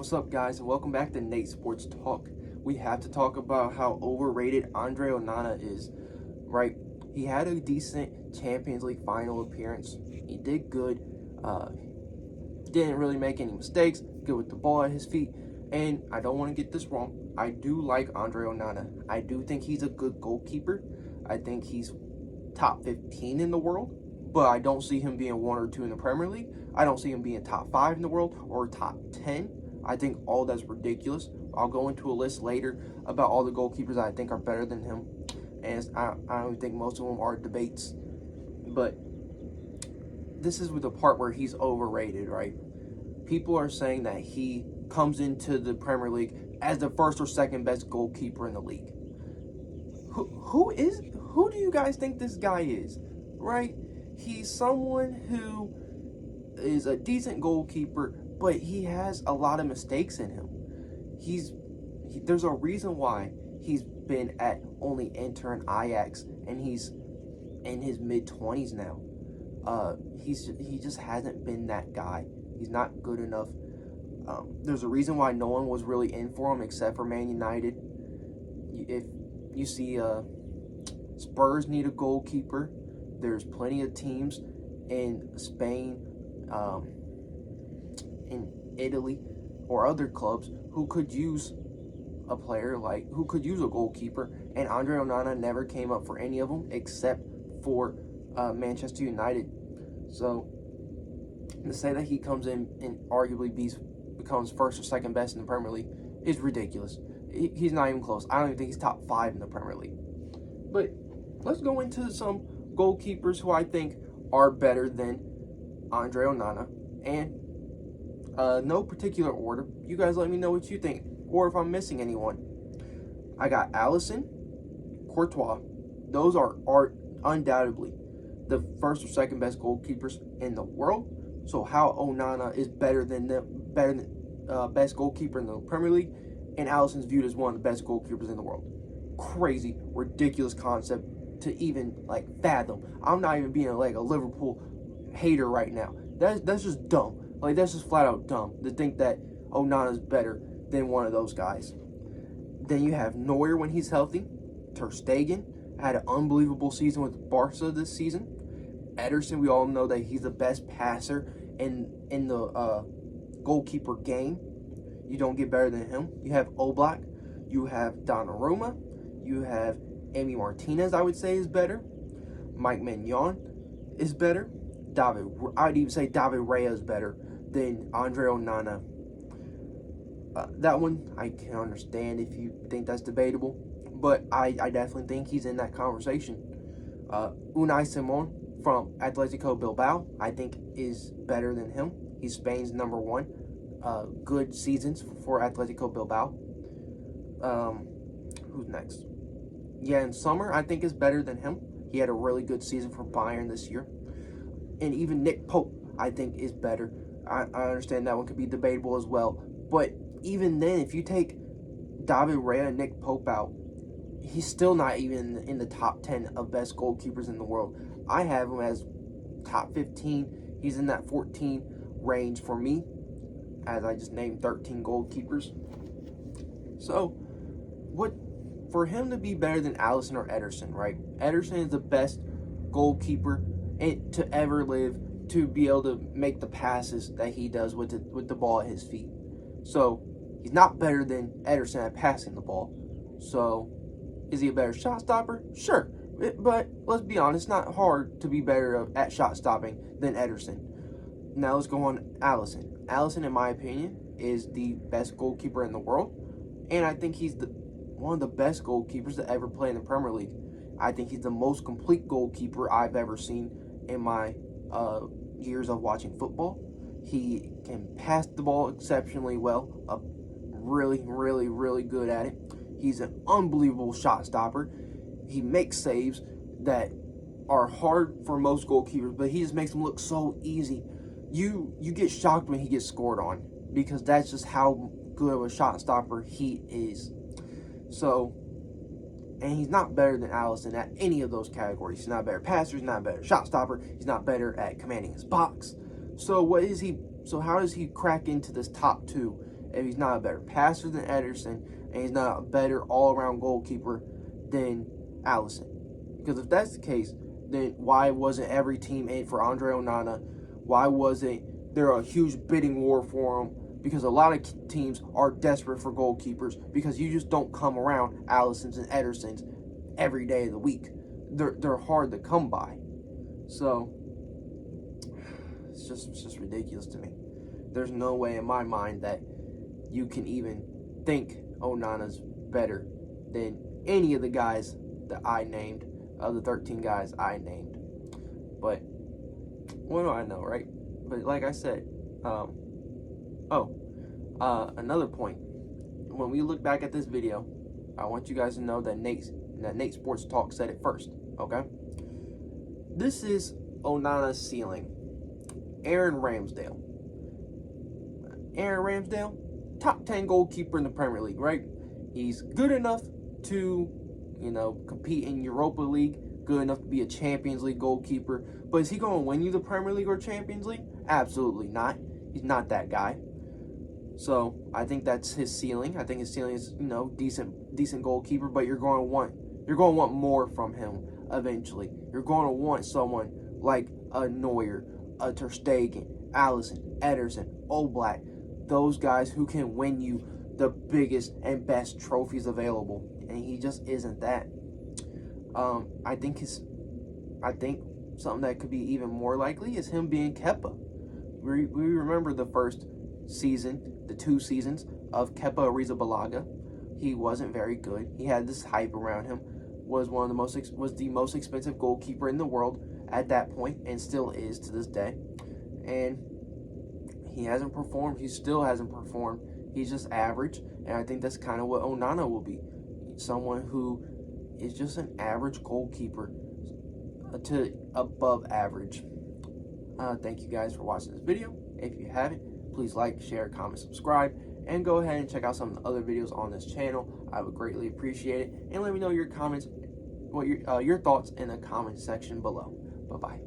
What's up, guys, and welcome back to Nate Sports Talk. We have to talk about how overrated Andre Onana is, right? He had a decent Champions League final appearance. He did good. Didn't really make any mistakes. Good with the ball at his feet. And I don't want to get this wrong. I do like Andre Onana. I do think he's a good goalkeeper. I think he's top 15 in the world. But I don't see him being 1 or 2 in the Premier League. I don't see him being top 5 in the world or top 10. I think all that's ridiculous. I'll go into a list later about all the goalkeepers I think are better than him. And I don't think most of them are debates. But this is with the part where he's overrated, right? People are saying that he comes into the Premier League as the first or second best goalkeeper in the league. Who do you guys think this guy is, right? He's someone who is a decent goalkeeper, but he has a lot of mistakes in him. There's a reason why he's been at only Inter and Ajax, and he's in his mid-20s now. He just hasn't been that guy. He's not good enough. There's a reason why no one was really in for him except for Man United. If you see Spurs need a goalkeeper, there's plenty of teams in Spain, in Italy, or other clubs who could use a player who could use a goalkeeper, and Andre Onana never came up for any of them except for Manchester United. So to say that he comes in and arguably becomes first or second best in the Premier League is ridiculous. He's not even close. I don't even think he's top 5 in the Premier League. But let's go into some goalkeepers who I think are better than Andre Onana, and no particular order. You guys let me know what you think, or if I'm missing anyone. I got Alisson, Courtois. Those are undoubtedly the first or second best goalkeepers in the world. So how Onana is better than best goalkeeper in the Premier League, and Alisson's viewed as one of the best goalkeepers in the world. Crazy, ridiculous concept to even fathom. I'm not even being a Liverpool hater right now. That's just dumb. That's just flat out dumb to think that Onana's better than one of those guys. Then you have Neuer when he's healthy. Ter Stegen had an unbelievable season with Barca this season. Ederson, we all know that he's the best passer in the goalkeeper game. You don't get better than him. You have Oblak. You have Donnarumma. You have Emi Martinez, I would say, is better. Mike Maignan is better. I'd even say David Raya is better than Andre Onana. That one I can understand if you think that's debatable, but I definitely think he's in that conversation. Unai Simon from Atletico Bilbao, I think, is better than him. He's Spain's #1. Good seasons for Atletico Bilbao. Who's next? Jan Sommer, I think, is better than him. He had a really good season for Bayern this year. And even Nick Pope, I think, is better. I understand that one could be debatable as well. But even then, if you take David Raya and Nick Pope out, he's still not even in the top 10 of best goalkeepers in the world. I have him as top 15. He's in that 14 range for me, as I just named 13 goalkeepers. So, for him to be better than Alisson or Ederson, right? Ederson is the best goalkeeper to ever live, to be able to make the passes that he does with the ball at his feet. So he's not better than Ederson at passing the ball. So is he a better shot stopper? Sure, but let's be honest, it's not hard to be better at shot stopping than Ederson. Now let's go on Alisson. Alisson, in my opinion, is the best goalkeeper in the world, and I think he's one of the best goalkeepers to ever play in the Premier League. I think he's the most complete goalkeeper I've ever seen in my years of watching football. He can pass the ball exceptionally well, really, really, really good at it. He's an unbelievable shot stopper. He makes saves that are hard for most goalkeepers, but he just makes them look so easy. You get shocked when he gets scored on, because that's just how good of a shot stopper he is. So, and he's not better than Alisson at any of those categories. He's not a better passer, he's not a better shot stopper, he's not better at commanding his box. So how does he crack into this top 2 if he's not a better passer than Ederson, and he's not a better all-around goalkeeper than Alisson. Because if that's the case, then why wasn't every team in for Andre Onana? Why wasn't there a huge bidding war for him? Because a lot of teams are desperate for goalkeepers because you just don't come around Alissons and Edersons every day of the week. They're hard to come by. So it's just ridiculous to me. There's no way in my mind that you can even think Onana's better than any of the guys that I named, of the 13 guys I named. But what do I know, right? But like I said, another point. When we look back at this video, I want you guys to know that Nate Sports Talk said it first, okay? This is Onana's ceiling. Aaron Ramsdale. Aaron Ramsdale, top 10 goalkeeper in the Premier League, right? He's good enough to, compete in Europa League, good enough to be a Champions League goalkeeper. But is he going to win you the Premier League or Champions League? Absolutely not. He's not that guy. So I think that's his ceiling. I think his ceiling is, decent goalkeeper, but you're going to want more from him eventually. You're going to want someone like a Neuer, a Ter Stegen, Alisson, Ederson, Oblak, those guys who can win you the biggest and best trophies available, and he just isn't that. I think something that could be even more likely is him being Kepa. We remember the first season, the 2 seasons of Kepa Arrizabalaga. He wasn't very good. He had this hype around him. Was the most expensive goalkeeper in the world at that point, and still is to this day. And he hasn't performed. He still hasn't performed. He's just average, and I think that's kind of what Onana will be. Someone who is just an average goalkeeper to above average. Thank you guys for watching this video. If you haven't, please like, share, comment, subscribe, and go ahead and check out some of the other videos on this channel. I would greatly appreciate it, and let me know your comments, your thoughts in the comment section below. Bye-bye.